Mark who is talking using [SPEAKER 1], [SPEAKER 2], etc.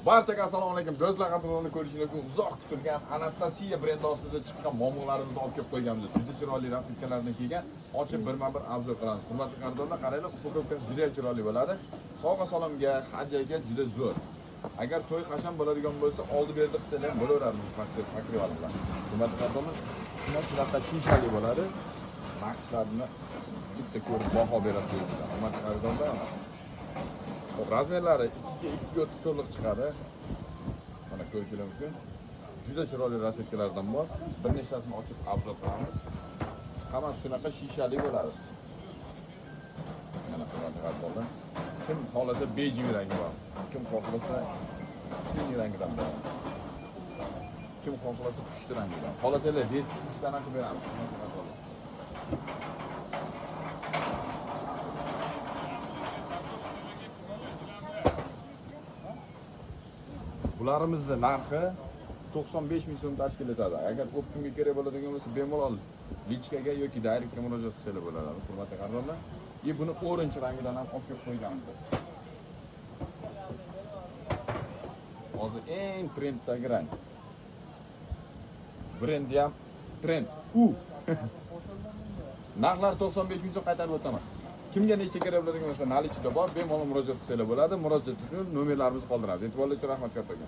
[SPEAKER 1] Barchaga assalomu alaykum do'stlar, qanday ko'rishingiz mumkin. Uzoq kutilgan Anastasiya brendi ostida chiqqan muammolarimizni olib kelib qo'yganmiz. Juda chiroyli rasmkalardan kelgan, ochib birma-bir obzor qilamiz. Hurmatli qarindoshlar, qaranglar, upakovkasi juda ham chiroyli bo'ladi. Sog'a salomga, hajjaga juda zo'r. Agar to'y qachon bo'ladigan bo'lsa, oldi berdi qilsalar ham bo'laveradi bu pakrival bilan. Hurmatli qarindoshlar, shunday chiroyli shishali bo'ladi. Naqshlarni bitta ko'rib baho berasiz. Hurmatli qarindoshlar, razmerlari 2-30 so'mlik chiqadi. Mana ko'rishingiz mumkin. Juda chiroyli rasmkalardan bor. Bir nechtasini ochib obzor qilamiz. Hammasi shunaqa shishali bo'ladi. Mana qarindoshlar. Kim xohlasa bejing rangi bor. Kim xohlasa siniy rangdan bor. Kim xohlasa pushti rangdan. Xohlasalar betsiz pushtidan ham beramiz. Bularimizni narxi 95 ming so'm tashkil etadi. Agar ko'p kimga kerak bo'ladigan bo'lsa, bemalol lichkaga yoki direktga murojaat qilsa bo'ladi. Hurmatli qarindoshlar, buni orange rangidan ham olib kelib qo'yganmiz. Hozir eng trenddagi rang. Brendi ham trend. Narxlar 95 ming so'm qaytarib o'taman. Kimga nechta kerak bo'ladigan bo'lsa, nalichida bor, bemalol murojaat qilsa bo'ladi. Murojaat uchun nomerlarimizni qoldiramiz. E'tiborli uchun rahmat kattaga.